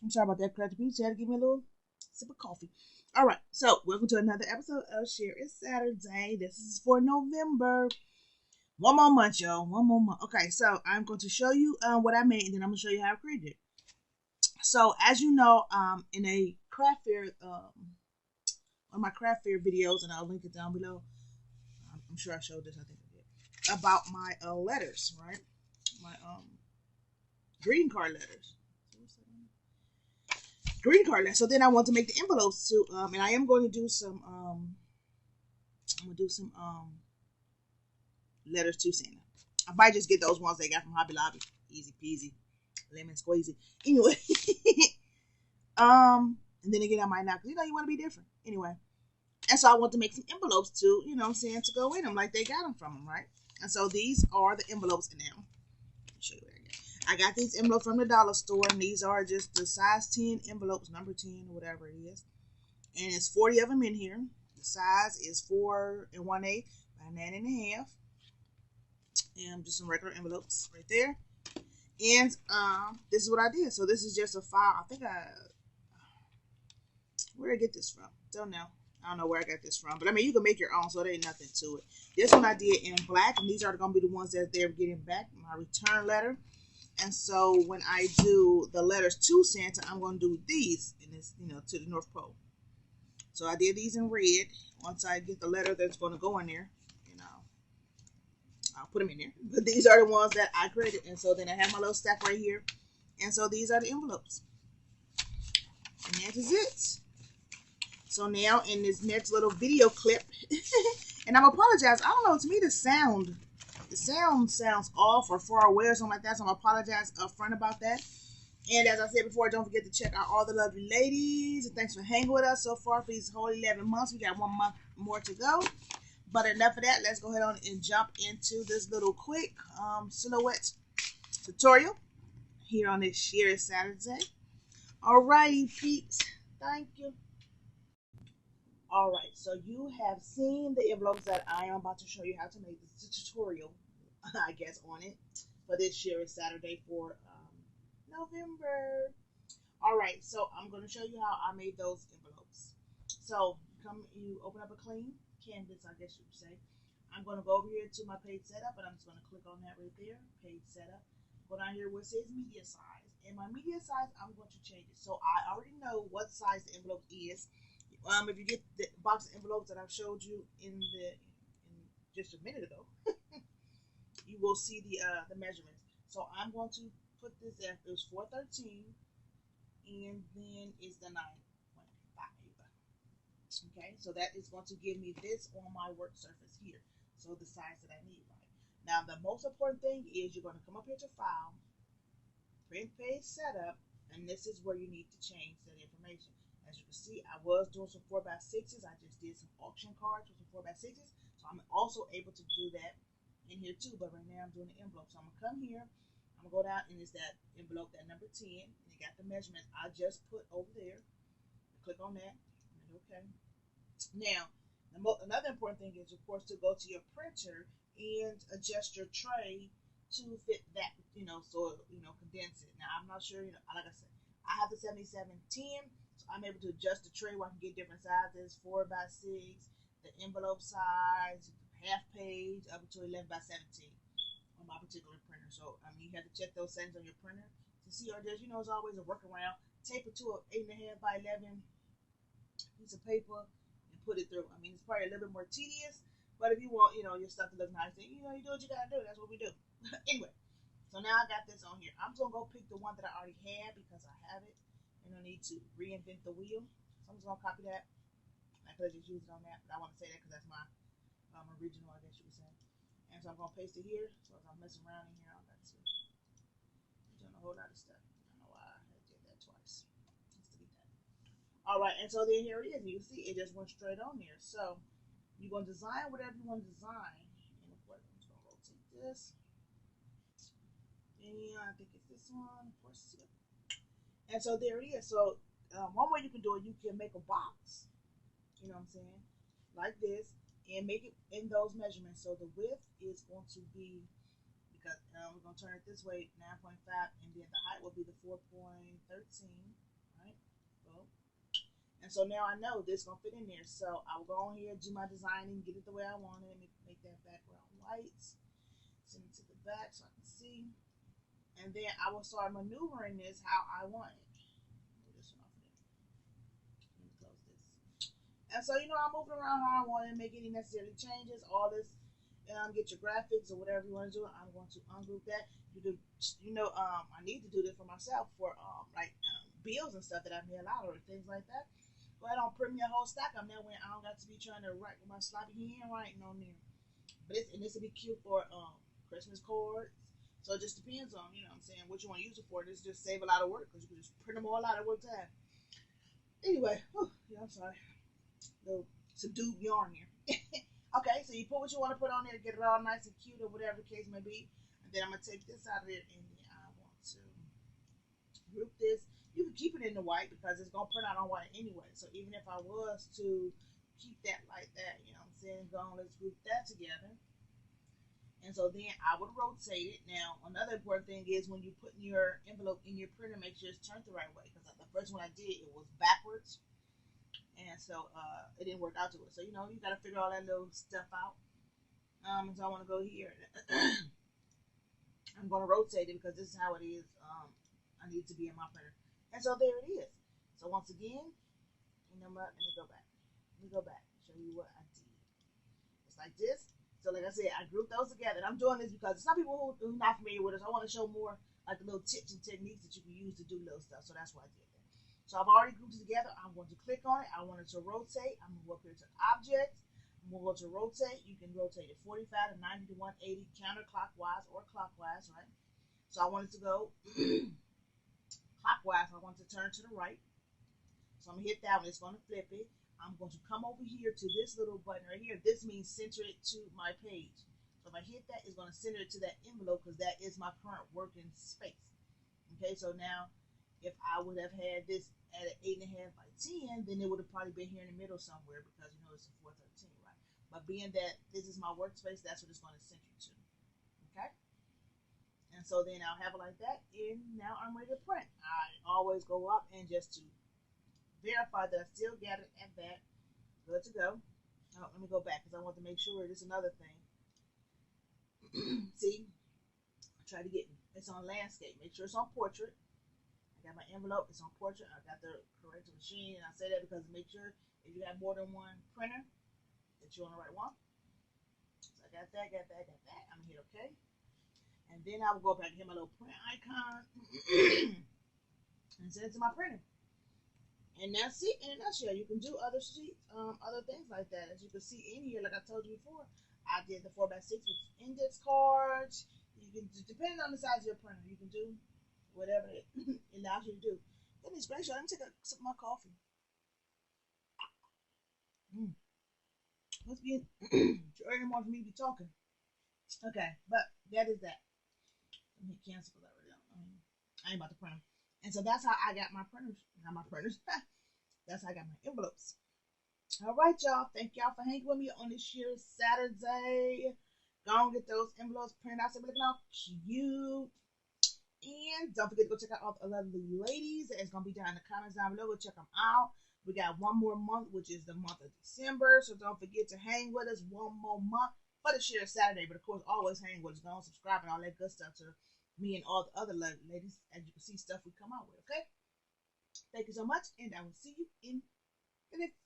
I'm sorry about that, Cracker Peach. Had to give me a little sip of coffee. All right, so welcome to another episode of Share It's Saturday. This is for November. One more month, y'all. One more month. Okay, so I'm going to show you what I made, and then I'm going to show you how I created it. So, as you know, in a craft fair, one of my craft fair videos, and I'll link it down below. I'm sure I showed this. I think I did about my letters, right? My greeting card letters. Greeting card letters. So then I want to make the envelopes too, and I am going to do some. I'm gonna do some letters to Santa. I might just get those ones they got from Hobby Lobby. Easy peasy, lemon squeezy. Anyway, and then again I might not, because you want to be different. Anyway, and so I want to make some envelopes too. You know what I'm saying, to go in them like they got them from them, right? And so these are the envelopes in them. I'll show you what I got. I got these envelopes from the dollar store, and these are just the size 10 envelopes, number 10 or whatever it is. And it's 40 of them in here. The size is 4 1/8 by 9 1/2. And just some regular envelopes right there. And this is what I did. So this is just a file. I think where did I get this from? Don't know. I don't know where I got this from. But I mean, you can make your own, so there ain't nothing to it. This one I did in black, and these are going to be the ones that they're getting back, my return letter. And so when I do the letters to Santa, I'm going to do these in this, to the North Pole. So I did these in red. Once I get the letter that's going to go in there, I'll put them in there. But these are the ones that I created. And so then I have my little stack right here. And so these are the envelopes. And that is it. So now in this next little video clip, and I'm apologize. I don't know. To me, the sound sounds off or far away or something like that. So I'm apologize up front about that. And as I said before, don't forget to check out all the lovely ladies. And thanks for hanging with us so far for these whole 11 months. We got 1 month more to go. But enough of that. Let's go ahead on and jump into this little quick silhouette tutorial here on this Share Saturday. Alrighty, peeps. Thank you. Alright, so you have seen the envelopes that I am about to show you how to make this tutorial, I guess, on it for this Share Saturday for November. Alright, so I'm going to show you how I made those envelopes. So you open up a clean canvas, I guess you would say. I'm going to go over here to my page setup, and I'm just going to click on that right there, page setup. Go down here where it says media size. And my media size, I'm going to change it. So I already know what size the envelope is. If you get the box of envelopes that I've showed you in just a minute ago, you will see the measurements. So I'm going to put this at, it was 413, and then is the 9.5. Okay, so that is going to give me this on my work surface here. So the size that I need, right? Now the most important thing is you're going to come up here to File, Print Page Setup, and this is where you need to change that information. As you can see, I was doing some 4x6s. I just did some auction cards with some 4x6s. So I'm also able to do that in here too. But right now I'm doing the envelope. So I'm going to come here. I'm going to go down, and it's that envelope, that number 10. And it got the measurements I just put over there. Click on that. Okay. Now, another important thing is, of course, to go to your printer and adjust your tray to fit that, so, condense it. Now, I'm not sure, like I said, I have the 7710. I'm able to adjust the tray where I can get different sizes, 4x6, the envelope size, half page, up to 11x17 on my particular printer. So, you have to check those settings on your printer to see, or there's, there's always a workaround. Tape it to an 8.5 by 11 piece of paper and put it through. It's probably a little bit more tedious, but if you want, your stuff to look nice, then, you do what you gotta do. That's what we do. Anyway, so now I got this on here. I'm just gonna go pick the one that I already had because I have it. And I need to reinvent the wheel. So I'm just going to copy that. I could have just used it on that, but I want to say that because that's my original, I guess you would say. And so I'm going to paste it here. So as I'm messing around in here, I'll got to doing a whole lot of stuff. I don't know why I did that twice. Let's delete that. Alright, and so then here it is. You can see it just went straight on there. So you're going to design whatever you want to design. And of course, I'm just going to rotate this. And I think it's this one. Of course, yep. And so there it is. So one way you can do it, you can make a box, you know what I'm saying, like this, and make it in those measurements. So the width is going to be, because we're going to turn it this way, 9.5, and then the height will be the 4.13. circle. And so now I know this is going to fit in there. So I will go on here, do my designing, get it the way I want it, make that background white, send it to the back so I can see. And then I will start maneuvering this how I want it. Move this one off of there. Let me close this. And so, I'm moving around how I want it, make any necessary changes, all this. Get your graphics or whatever you want to do. I'm going to ungroup that. You do, I need to do this for myself for bills and stuff that I mail out or things like that. Go ahead and print me a whole stack of them. That way I don't got to be trying to write with my sloppy handwriting on there. But this will be cute for Christmas cards. So it just depends on, what I'm saying, what you want to use it for. This just save a lot of work because you can just print them all out at one time. Anyway, I'm sorry. Little subdued yarn here. Okay, so you put what you want to put on there, get it all nice and cute or whatever the case may be. And then I'm going to take this out of there and then I want to group this. You can keep it in the white because it's going to print out on white anyway. So even if I was to keep that like that, let's group that together. And so then I would rotate it. Now, another important thing is when you put your envelope in your printer, make sure it's turned the right way. Because the first one I did, it was backwards. And so it didn't work out to it. So, you got to figure all that little stuff out. So I want to go here. I'm going to rotate it because this is how it is. I need to be in my printer. And so there it is. So once again, let me go back. Show you what I did. It's like this. So like I said, I grouped those together. And I'm doing this because some people who are not familiar with us, I want to show more like the little tips and techniques that you can use to do little stuff. So that's why I did that. So I've already grouped it together. I'm going to click on it. I want it to rotate. I'm going to go up here to object. I'm going to go to rotate. You can rotate it 45 to 90 to 180 counterclockwise or clockwise, right? So I want it to go clockwise. I want it to turn to the right. So I'm going to hit that one. It's going to flip it. I'm going to come over here to this little button right here. This means center it to my page. So if I hit that, it's going to center it to that envelope because that is my current working space. Okay, so now if I would have had this at an 8.5 by 10, then it would have probably been here in the middle somewhere because it's a 413, right? But being that this is my workspace, that's what it's going to center to. Okay? And so then I'll have it like that, and now I'm ready to print. I always go up and just to verify that I still got it at that. Good to go. Oh, let me go back because I want to make sure this is another thing. See? I try to get it's on landscape. Make sure it's on portrait. I got my envelope. It's on portrait. I got the correct machine, and I say that because make sure if you got more than one printer that you're on the right one. So I got that. I'm gonna hit OK, and then I will go back and hit my little print icon and send it to my printer. And that's it in a nutshell. You can do other sheets, other things like that. As you can see in here, like I told you before, I did the 4x6 with index cards. You can, depending on the size of your printer, you can do whatever it allows you to do. Goodness gracious, let me take a sip of my coffee. Must be early morning for me to be talking. Okay, but that is that. Let me hit cancel for that right now. I ain't about to print them. And so that's how I got my printers. Not my printers. That's how I got my envelopes. All right, y'all. Thank y'all for hanging with me on this year Saturday. Go and get those envelopes printed out so they're looking all cute. And don't forget to go check out all the lovely ladies. It's going to be down in the comments down below. Go check them out. We got one more month, which is the month of December. So don't forget to hang with us one more month for the year Saturday. But of course, always hang with us. Go and subscribe and all that good stuff to me and all the other ladies, as you can see stuff we come out with, okay? Thank you so much, and I will see you in the next